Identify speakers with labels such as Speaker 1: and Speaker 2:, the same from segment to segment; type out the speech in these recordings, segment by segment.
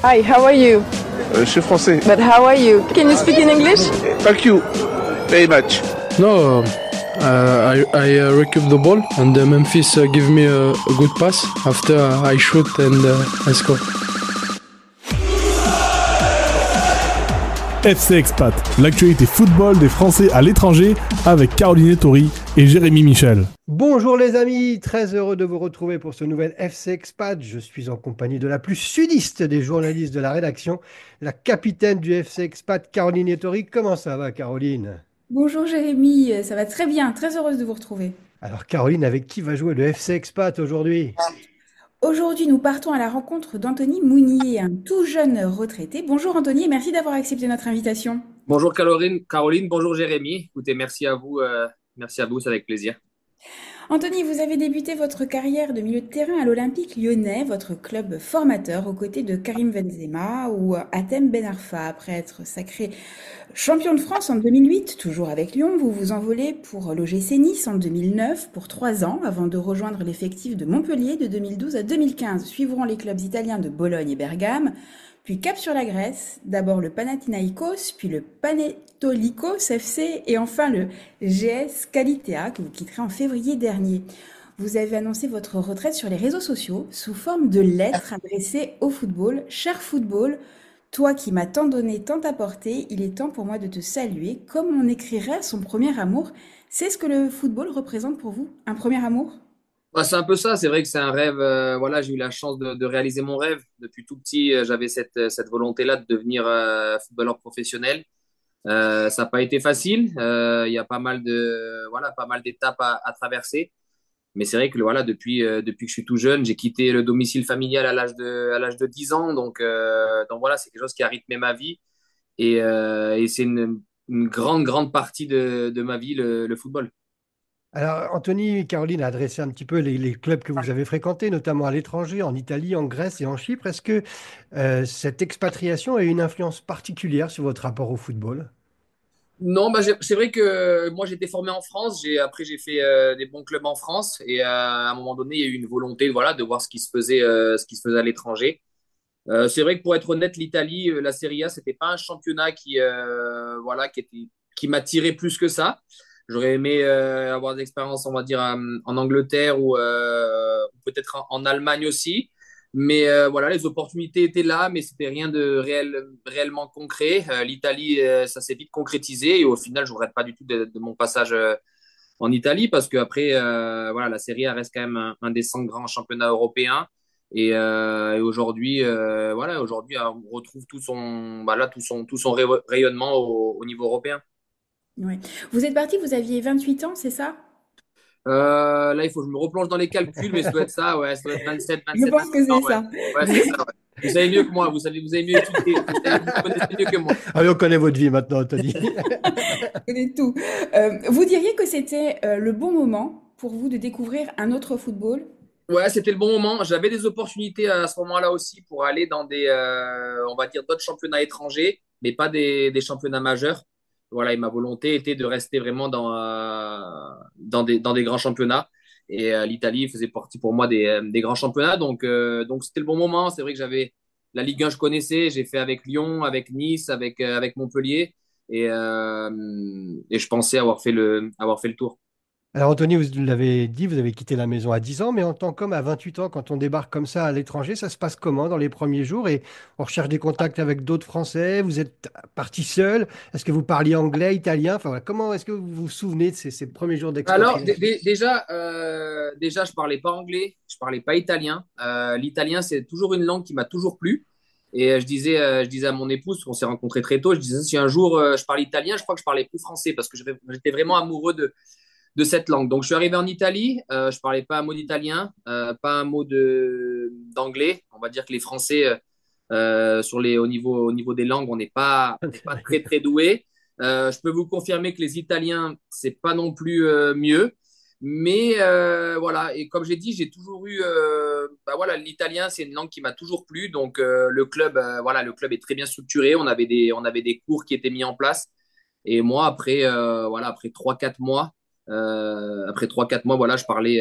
Speaker 1: Hi, how are you?
Speaker 2: Je suis français.
Speaker 1: But how are you? Can you speak in English?
Speaker 2: Thank you very much.
Speaker 3: No, I recoup the ball and Memphis give me a good pass. After I shoot and I score.
Speaker 4: FC Expat, l'actualité football des Français à l'étranger avec Caroline Ettori et Jérémy Michel.
Speaker 5: Bonjour les amis, très heureux de vous retrouver pour ce nouvel FC Expat. Je suis en compagnie de la plus sudiste des journalistes de la rédaction, la capitaine du FC Expat, Caroline Ettori. Comment ça va, Caroline?
Speaker 6: Bonjour Jérémy, ça va très bien, très heureuse de vous retrouver.
Speaker 5: Alors Caroline, avec qui va jouer le FC Expat aujourd'hui?
Speaker 6: Aujourd'hui, nous partons à la rencontre d'Anthony Mounier, un tout jeune retraité. Bonjour Anthony et merci d'avoir accepté notre invitation.
Speaker 7: Bonjour Caroline, bonjour Jérémy. Écoutez, merci à vous, c'est avec plaisir.
Speaker 6: Anthony, vous avez débuté votre carrière de milieu de terrain à l'Olympique Lyonnais, votre club formateur, aux côtés de Karim Benzema ou Hatem Ben Arfa. Après être sacré champion de France en 2008, toujours avec Lyon, vous vous envolez pour l'OGC Nice en 2009 pour 3 ans, avant de rejoindre l'effectif de Montpellier de 2012 à 2015. Suivront les clubs italiens de Bologne et Bergame, puis cap sur la Grèce, d'abord le Panathinaikos, puis le Panetolikos FC et enfin le GS Kalitea que vous quitterez en février dernier. Vous avez annoncé votre retraite sur les réseaux sociaux sous forme de lettres adressées au football. Cher football, toi qui m'as tant donné, tant apporté, il est temps pour moi de te saluer comme on écrirait à son premier amour. C'est ce que le football représente pour vous, un premier amour?
Speaker 7: Ouais, c'est un peu ça, c'est vrai que c'est un rêve. Voilà, j'ai eu la chance de réaliser mon rêve. Depuis tout petit, j'avais cette volonté-là de devenir footballeur professionnel. Ça n'a pas été facile. Il y a pas mal d'étapes à traverser. Mais c'est vrai que voilà, depuis que je suis tout jeune, j'ai quitté le domicile familial à l'âge de 10 ans. Donc voilà, c'est quelque chose qui a rythmé ma vie. Et c'est une grande partie de ma vie, le football.
Speaker 5: Alors Anthony, Caroline a adressé un petit peu les clubs que vous avez fréquentés, notamment à l'étranger, en Italie, en Grèce et en Chypre. Est-ce que cette expatriation a eu une influence particulière sur votre rapport au football?
Speaker 7: Non, c'est vrai que moi j'étais formé en France. Après j'ai fait des bons clubs en France et à un moment donné il y a eu une volonté voilà de voir ce qui se faisait à l'étranger. C'est vrai que pour être honnête, l'Italie, la Serie A, c'était pas un championnat qui m'attirait plus que ça. J'aurais aimé avoir des expériences, on va dire, en Angleterre ou peut-être en Allemagne aussi. Mais voilà, les opportunités étaient là, mais c'était rien de réellement concret. L'Italie, ça s'est vite concrétisé et au final, je ne regrette pas du tout de mon passage en Italie parce qu'après, voilà, la Serie A reste quand même un des 100 grands championnats européens. Et aujourd'hui, aujourd'hui, on retrouve tout son rayonnement au niveau européen.
Speaker 6: Ouais. Vous êtes parti, vous aviez 28 ans, c'est ça?
Speaker 7: Là, il faut que je me replonge dans les calculs, mais ça doit être ça, ouais, ça doit être 27,
Speaker 6: Je
Speaker 7: 27,
Speaker 6: pense que
Speaker 7: 28 ans,
Speaker 6: c'est
Speaker 7: ouais.
Speaker 6: ça.
Speaker 7: Ouais, c'est ça, ouais. Vous savez mieux que moi, vous avez mieux étudié, vous connaissez mieux que moi.
Speaker 5: Ah oui, on connaît votre vie maintenant, Anthony.
Speaker 6: Je connais tout. Vous diriez que c'était le bon moment pour vous de découvrir un autre football?
Speaker 7: Ouais, c'était le bon moment. J'avais des opportunités à ce moment-là aussi pour aller dans on va dire, d'autres championnats étrangers, mais pas des championnats majeurs. Voilà, et ma volonté était de rester vraiment dans des grands championnats. Et l'Italie faisait partie pour moi des grands championnats. Donc c'était le bon moment. C'est vrai que j'avais la Ligue 1, je connaissais. J'ai fait avec Lyon, avec Nice, avec Montpellier. Et je pensais avoir fait le tour.
Speaker 5: Alors Anthony, vous l'avez dit, vous avez quitté la maison à 10 ans, mais en tant qu'homme à 28 ans, quand on débarque comme ça à l'étranger, ça se passe comment dans les premiers jours? Et on recherche des contacts avec d'autres Français, vous êtes parti seul, est-ce que vous parliez anglais, italien? Enfin, voilà, comment est-ce que vous vous souvenez de ces premiers jours
Speaker 7: Alors,
Speaker 5: d'expatriation?
Speaker 7: déjà, je parlais pas anglais, je parlais pas italien. L'italien, c'est toujours une langue qui m'a toujours plu. Et je disais à mon épouse, on s'est rencontrés très tôt, je disais si un jour je parle italien, je crois que je parlais plus français parce que j'étais vraiment amoureux de cette langue. Donc, je suis arrivé en Italie, je parlais pas un mot d'italien, pas un mot d'anglais. On va dire que les Français, au niveau des langues, on n'est pas très, très doués. Je peux vous confirmer que les Italiens, c'est pas non plus mieux. Mais voilà, et comme j'ai dit, j'ai toujours eu, voilà, l'italien, c'est une langue qui m'a toujours plu. Donc le club est très bien structuré. On avait des cours qui étaient mis en place. Et moi, après 3 4 mois, voilà, je parlais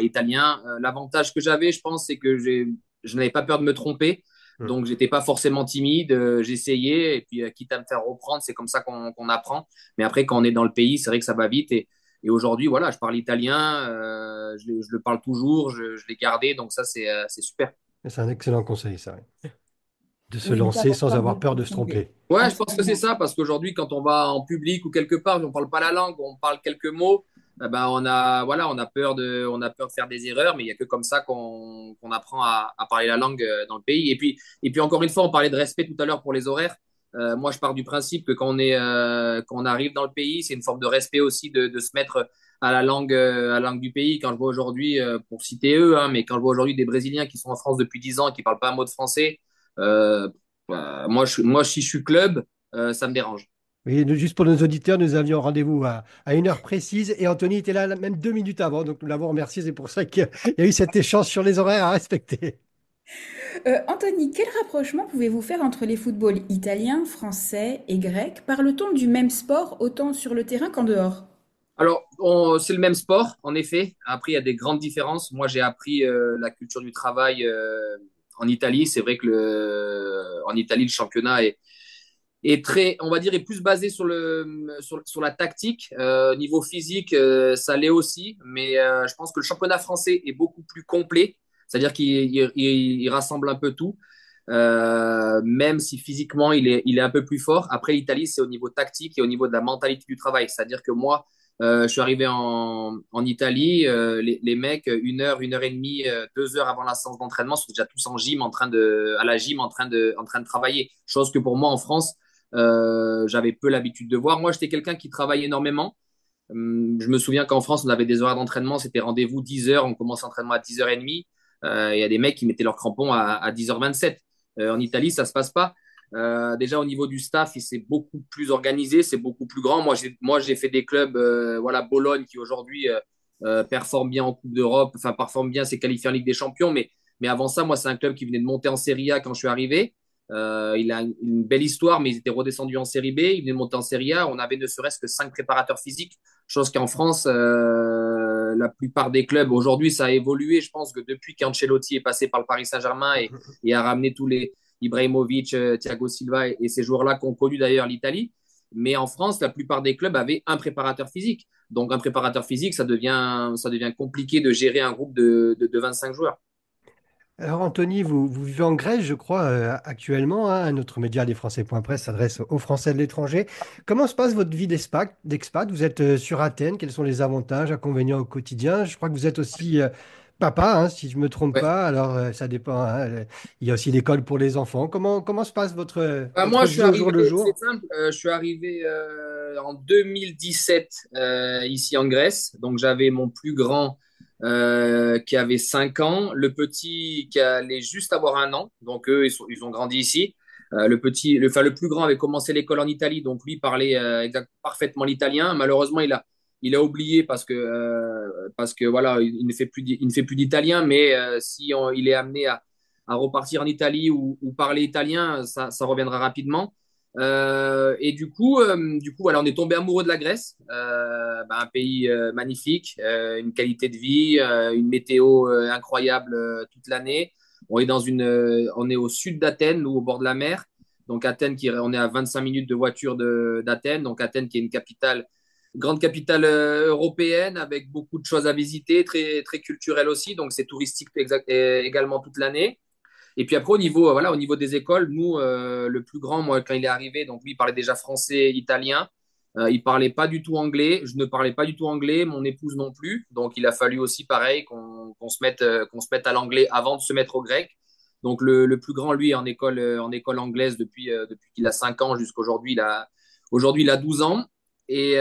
Speaker 7: italien. L'avantage que j'avais, je pense, c'est que je n'avais pas peur de me tromper.
Speaker 5: Mm.
Speaker 7: Donc, j'étais pas forcément timide. J'essayais. Et puis, quitte à me faire reprendre, c'est comme ça qu'on apprend. Mais après, quand on est dans le pays, c'est vrai que ça va vite. Et aujourd'hui, voilà, je parle italien. Je le parle toujours. Je l'ai gardé. Donc, ça, c'est super.
Speaker 5: C'est un excellent conseil, ça, oui. De se
Speaker 6: Oui, ne pas
Speaker 5: lancer
Speaker 6: avoir
Speaker 5: sans
Speaker 6: peur de
Speaker 5: avoir peur de se
Speaker 6: tomber.
Speaker 5: tromper.
Speaker 7: Ouais, je pense que c'est
Speaker 6: Absolument.
Speaker 7: ça, parce qu'aujourd'hui, quand on va en public ou quelque part, on parle pas la langue, on parle quelques mots, eh ben voilà, on a peur de faire des erreurs, mais il y a que comme ça qu'on apprend à parler la langue dans le pays. Et puis encore une fois, on parlait de respect tout à l'heure pour les horaires. Moi, je pars du principe que quand on arrive dans le pays, c'est une forme de respect aussi de se mettre à la langue du pays. Quand je vois aujourd'hui, pour citer eux, hein, mais quand je vois aujourd'hui des Brésiliens qui sont en France depuis 10 ans et qui parlent pas un mot de français, euh, si je suis club, ça me dérange.
Speaker 5: Oui, juste pour nos auditeurs, nous avions rendez-vous à une heure précise et Anthony était là même 2 minutes avant, donc nous l'avons remercié. C'est pour ça qu'il y a eu cet échange sur les horaires à respecter.
Speaker 6: Anthony, quel rapprochement pouvez-vous faire entre les footballs italien, français et grec? Parle-t-on du même sport autant sur le terrain qu'en dehors?
Speaker 7: Alors, c'est le même sport, en effet. Après, il y a des grandes différences. Moi, j'ai appris la culture du travail en Italie. C'est vrai que en Italie, le championnat est très, on va dire, est plus basé sur la tactique. Niveau physique, ça l'est aussi. Mais je pense que le championnat français est beaucoup plus complet. C'est-à-dire qu'il rassemble un peu tout. Même si physiquement il est un peu plus fort. Après, l'Italie, c'est au niveau tactique et au niveau de la mentalité du travail. C'est-à-dire que moi, je suis arrivé en Italie, les mecs, une heure et demie, 2 heures avant la séance d'entraînement, sont déjà tous en gym, à la gym, en train de travailler. Chose que pour moi, en France, j'avais peu l'habitude de voir. Moi, j'étais quelqu'un qui travaille énormément. Je me souviens qu'en France, on avait des horaires d'entraînement, c'était rendez-vous 10 heures, on commence l'entraînement à 10h30. Il y a des mecs qui mettaient leurs crampons à 10h27. En Italie, ça se passe pas. Déjà au niveau du staff, c'est beaucoup plus organisé, c'est beaucoup plus grand. Moi, j'ai fait des clubs, voilà, Bologne qui aujourd'hui performe bien en Coupe d'Europe, enfin performe bien, s'est qualifié en Ligue des Champions. Mais avant ça, moi, c'est un club qui venait de monter en Serie A quand je suis arrivé. Il a une belle histoire, mais ils étaient redescendus en Série B. Ils venaient de monter en Série A. On avait ne serait-ce que 5 préparateurs physiques, chose qu'en France, la plupart des clubs, aujourd'hui, ça a évolué. Je pense que depuis qu'Ancelotti est passé par le Paris Saint-Germain et a ramené tous les Ibrahimovic, Thiago Silva et ces joueurs-là qui ont connu d'ailleurs l'Italie. Mais en France, la plupart des clubs avaient un préparateur physique. Donc, un préparateur physique, ça devient compliqué de gérer un groupe de 25 joueurs.
Speaker 5: Alors Anthony, vous vivez en Grèce, je crois, actuellement, hein. Notre média lesfrançais.press s'adresse aux Français de l'étranger. Comment se passe votre vie d'expat? Vous êtes sur Athènes, quels sont les avantages, inconvénients au quotidien? Je crois que vous êtes aussi papa, hein, si je ne me trompe
Speaker 7: Ouais.
Speaker 5: pas. Alors ça dépend, hein. Il y a aussi l'école pour les enfants. Comment se passe
Speaker 7: Moi,
Speaker 5: votre
Speaker 7: je suis
Speaker 5: vie au jour le
Speaker 7: arrivé, c'est
Speaker 5: jour?
Speaker 7: simple, je suis arrivé en 2017 ici en Grèce. Donc, j'avais mon plus grand qui avait 5 ans, le petit qui allait juste avoir 1 an. Donc, eux, ils ont grandi ici. Le plus grand avait commencé l'école en Italie, donc lui parlait parfaitement l'italien. Malheureusement, il a oublié parce que voilà, il ne fait plus d'italien. Mais si il est amené à repartir en Italie ou parler italien, ça reviendra rapidement. Et voilà, on est tombé amoureux de la Grèce, un pays magnifique, une qualité de vie, une météo incroyable toute l'année. On est au sud d'Athènes, ou au bord de la mer. Donc Athènes, on est à 25 minutes de voiture d'Athènes. Donc Athènes, qui est grande capitale européenne avec beaucoup de choses à visiter, très très culturelle aussi. Donc c'est touristique également toute l'année. Et puis après, au niveau des écoles, nous, le plus grand, moi, quand il est arrivé, donc lui, il parlait déjà français, italien. Il parlait pas du tout anglais. Je ne parlais pas du tout anglais. Mon épouse non plus. Donc, il a fallu aussi, pareil, qu'on se mette à l'anglais avant de se mettre au grec. Donc, le plus grand, lui, est en école anglaise depuis qu'il a 5 ans jusqu'aujourd'hui. Aujourd'hui, il a 12 ans. Et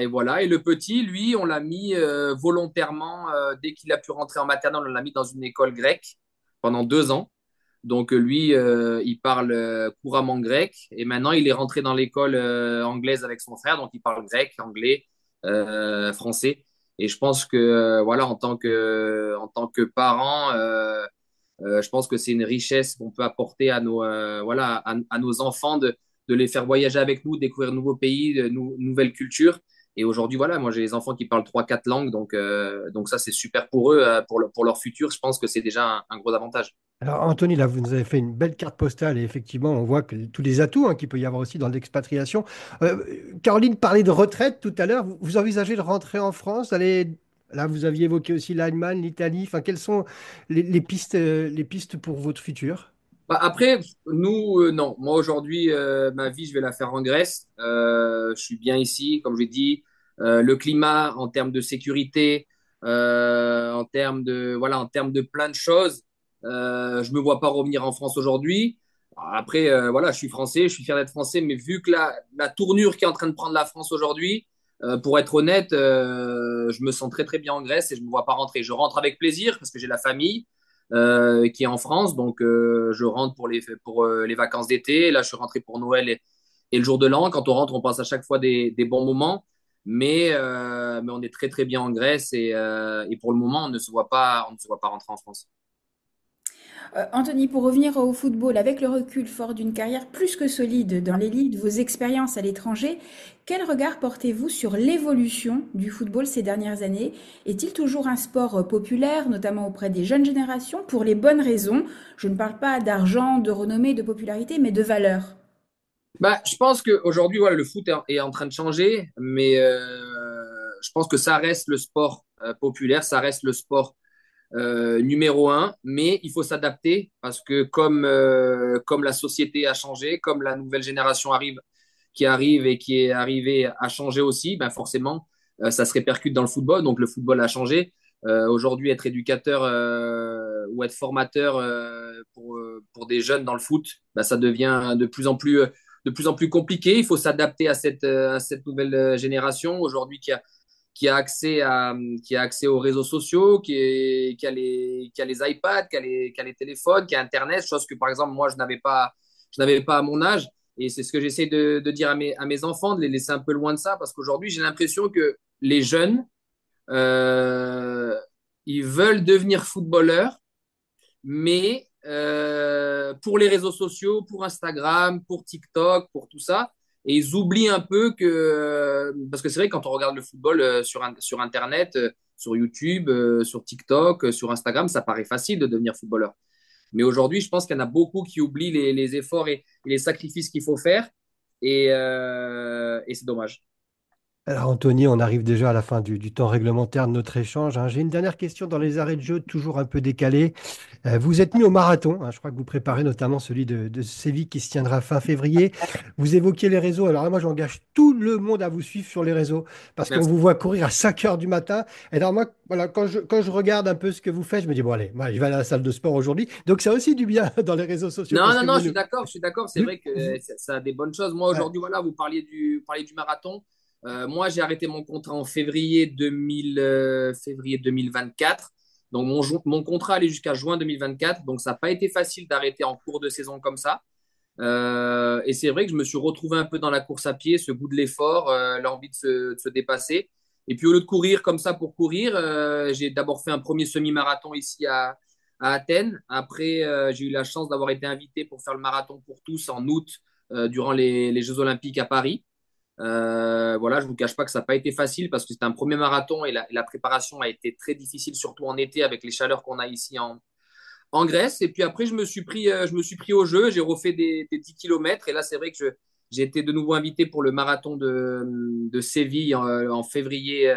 Speaker 7: voilà. Et le petit, lui, on l'a mis volontairement, dès qu'il a pu rentrer en maternelle, on l'a mis dans une école grecque pendant 2 ans. Donc lui, il parle couramment grec et maintenant il est rentré dans l'école anglaise avec son frère, donc il parle grec, anglais, français. Et je pense que voilà, en tant que parent, je pense que c'est une richesse qu'on peut apporter à à nos enfants de les faire voyager avec nous, découvrir de nouveaux pays, nouvelles cultures. Et aujourd'hui, voilà, moi j'ai des enfants qui parlent trois, quatre langues, donc ça c'est super pour eux, pour leur futur. Je pense que c'est déjà un gros avantage.
Speaker 5: Alors, Anthony, là, vous nous avez fait une belle carte postale et effectivement, on voit que tous les atouts qu'il peut y avoir aussi dans l'expatriation. Caroline parlait de retraite tout à l'heure. Vous envisagez de rentrer en France, d'aller. Là, vous aviez évoqué aussi l'Allemagne, l'Italie. Enfin, quelles sont les pistes pour votre futur?
Speaker 7: Bah, après, nous, non. Moi, aujourd'hui, ma vie, je vais la faire en Grèce. Je suis bien ici, comme je l'ai dit. Le climat, en termes de sécurité, voilà, en termes de plein de choses, je me vois pas revenir en France aujourd'hui. Après, voilà, je suis français, je suis fier d'être français, mais vu que la tournure qui est en train de prendre la France aujourd'hui, pour être honnête, je me sens très très bien en Grèce et je me vois pas rentrer. Je rentre avec plaisir parce que j'ai la famille qui est en France. Donc, je rentre pour les vacances d'été. Là, je suis rentré pour Noël et le jour de l'an. Quand on rentre, on passe à chaque fois des bons moments. Mais on est très, très bien en Grèce et pour le moment, on ne se voit pas rentrer en France.
Speaker 6: Anthony, pour revenir au football, avec le recul fort d'une carrière plus que solide dans l'élite, vos expériences à l'étranger, quel regard portez-vous sur l'évolution du football ces dernières années? Est-il toujours un sport populaire, notamment auprès des jeunes générations, pour les bonnes raisons? Je ne parle pas d'argent, de renommée, de popularité, mais de valeur.
Speaker 7: Bah, je pense qu'aujourd'hui, voilà, le foot est en train de changer, mais je pense que ça reste le sport populaire, ça reste le sport numéro un, mais il faut s'adapter parce que comme la société a changé, comme la nouvelle génération qui arrive et qui est arrivée à changer aussi, ben forcément, ça se répercute dans le football. Donc le football a changé. Aujourd'hui, être éducateur ou être formateur pour des jeunes dans le foot, ben, ça devient de plus en plus compliqué. Il faut s'adapter à cette nouvelle génération aujourd'hui qui a accès aux réseaux sociaux, qui a les iPads, qui a les téléphones, qui a Internet, chose que par exemple moi je n'avais pas à mon âge. Et c'est ce que j'essaie de dire à mes enfants, de les laisser un peu loin de ça, parce qu'aujourd'hui j'ai l'impression que les jeunes, euh, ils veulent devenir footballeurs, mais pour les réseaux sociaux, pour Instagram, pour TikTok, pour tout ça. Et ils oublient un peu parce que c'est vrai, quand on regarde le football sur Internet, sur YouTube, sur TikTok, sur Instagram, ça paraît facile de devenir footballeur. Mais aujourd'hui, je pense qu'il y en a beaucoup qui oublient les efforts et les sacrifices qu'il faut faire. Et c'est dommage.
Speaker 5: Alors, Anthony, on arrive déjà à la fin du temps réglementaire de notre échange, hein. J'ai une dernière question dans les arrêts de jeu, toujours un peu décalé. Vous êtes mis au marathon, hein. Je crois que vous préparez notamment celui de Séville qui se tiendra fin février. Vous évoquiez les réseaux. Alors là, moi, j'engage tout le monde à vous suivre sur les réseaux parce qu'on
Speaker 7: Merci.
Speaker 5: vous voit courir à 5 heures du matin. Et alors moi, voilà, quand je regarde un peu ce que vous faites, je me dis, bon, allez, moi, je vais aller à la salle de sport aujourd'hui. Donc, ça a aussi du bien dans les réseaux sociaux
Speaker 7: Non,
Speaker 5: parce
Speaker 7: non,
Speaker 5: que
Speaker 7: non, je suis d'accord, je suis d'accord. C'est
Speaker 5: vous-
Speaker 7: vrai que
Speaker 5: vous-
Speaker 7: ça a des bonnes choses. Moi,
Speaker 5: ouais.
Speaker 7: aujourd'hui, voilà, vous parliez du marathon. Moi, j'ai arrêté mon contrat en février 2024. Donc, mon contrat allait jusqu'à juin 2024. Donc, ça n'a pas été facile d'arrêter en cours de saison comme ça. Et c'est vrai que je me suis retrouvé un peu dans la course à pied, ce goût de l'effort, l'envie de se dépasser. Et puis, au lieu de courir comme ça pour courir, j'ai d'abord fait un premier semi-marathon ici à Athènes. Après, j'ai eu la chance d'avoir été invité pour faire le marathon pour tous en août durant les Jeux Olympiques à Paris. Voilà, je vous cache pas que ça n'a pas été facile parce que c'était un premier marathon et la préparation a été très difficile, surtout en été avec les chaleurs qu'on a ici en Grèce. Et puis après, je me suis pris au jeu, j'ai refait des 10 kilomètres et là, c'est vrai que j'ai été de nouveau invité pour le marathon de Séville en février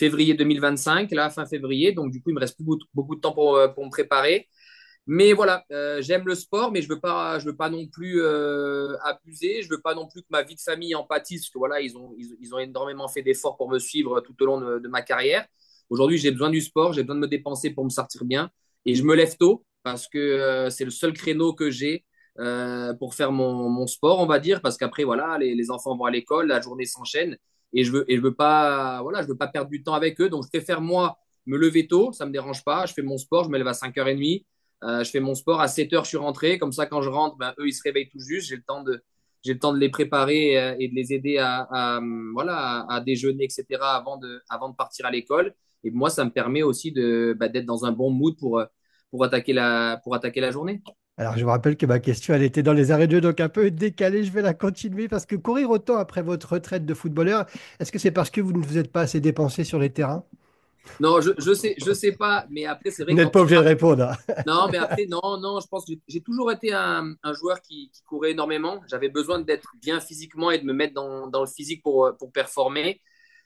Speaker 7: 2025, là, fin février. Donc, du coup, il me reste plus beaucoup de temps pour me préparer. Mais voilà, j'aime le sport, mais je veux pas non plus abuser. Je veux pas non plus que ma vie de famille en pâtisse, parce que voilà, ils ont énormément fait d'efforts pour me suivre tout au long de ma carrière. Aujourd'hui, j'ai besoin du sport, j'ai besoin de me dépenser pour me sortir bien, et je me lève tôt parce que c'est le seul créneau que j'ai pour faire mon sport, on va dire, parce qu'après voilà, les enfants vont à l'école, la journée s'enchaîne, et je veux pas, voilà, je veux pas perdre du temps avec eux. Donc, je préfère moi me lever tôt, ça me dérange pas. Je fais mon sport, je me lève à 5h30. Je fais mon sport à 7 heures, je suis rentré. Comme ça, quand je rentre, ben, eux, ils se réveillent tout juste. J'ai le temps de les préparer et de les aider voilà, à déjeuner, etc. Avant de partir à l'école. Et moi, ça me permet aussi d'être dans un bon mood pour attaquer la journée.
Speaker 5: Alors, je vous rappelle que ma question, elle était dans les arrêts de jeu, donc un peu décalée. Je vais la continuer parce que courir autant après votre retraite de footballeur, est-ce que c'est parce que vous ne vous êtes pas assez dépensé sur les terrains?
Speaker 7: Non, je sais pas, mais après, c'est
Speaker 5: Vous
Speaker 7: vrai que
Speaker 5: n'êtes
Speaker 7: quand
Speaker 5: pas
Speaker 7: tu
Speaker 5: obligé de
Speaker 7: marques.
Speaker 5: répondre, hein.
Speaker 7: Non, mais après, non, non, je pense que j'ai toujours été un joueur qui courait énormément. J'avais besoin d'être bien physiquement et de me mettre dans le physique pour performer.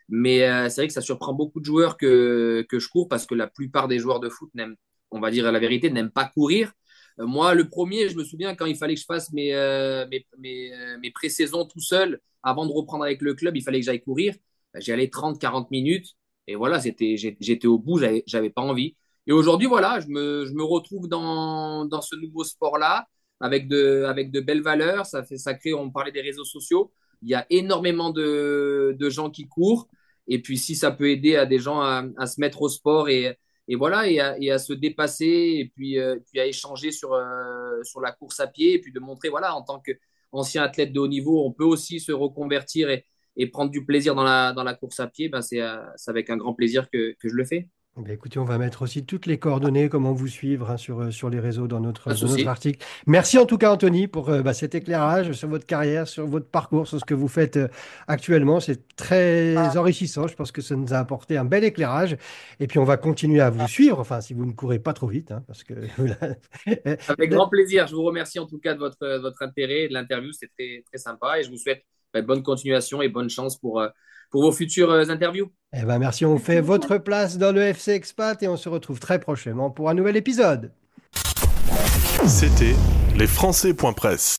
Speaker 7: Mais c'est vrai que ça surprend beaucoup de joueurs que je cours parce que la plupart des joueurs de foot n'aiment, on va dire la vérité, n'aiment pas courir. Moi, le premier, je me souviens quand il fallait que je fasse mes pré-saisons tout seul, avant de reprendre avec le club, il fallait que j'aille courir. J'y allais 30-40 minutes et voilà, j'étais au bout, j'avais pas envie. Et aujourd'hui, voilà, je me retrouve dans ce nouveau sport-là avec de belles valeurs. Ça crée, on parlait des réseaux sociaux. Il y a énormément de gens qui courent. Et puis, si ça peut aider à des gens à se mettre au sport et voilà, et à se dépasser puis à échanger sur la course à pied et puis de montrer, voilà, en tant qu'ancien athlète de haut niveau, on peut aussi se reconvertir et prendre du plaisir dans la course à pied, ben c'est avec un grand plaisir que je le fais.
Speaker 5: Eh bien, écoutez, on va mettre aussi toutes les coordonnées, comment vous suivre hein, sur les réseaux
Speaker 7: Pas de
Speaker 5: dans notre
Speaker 7: souci.
Speaker 5: article. Merci en tout cas, Anthony, pour cet éclairage sur votre carrière, sur votre parcours, sur ce que vous faites actuellement. C'est très enrichissant. Je pense que ça nous a apporté un bel éclairage. Et puis, on va continuer à vous suivre, enfin, si vous ne courez pas trop vite, hein, parce que
Speaker 7: Avec grand plaisir. Je vous remercie en tout cas de votre intérêt et de l'interview. C'était très, très sympa et je vous souhaite bonne continuation et bonne chance pour vos futures interviews.
Speaker 5: eh ben, merci, on fait votre place dans le FC Expat et on se retrouve très prochainement pour un nouvel épisode.
Speaker 8: C'était les Français.press.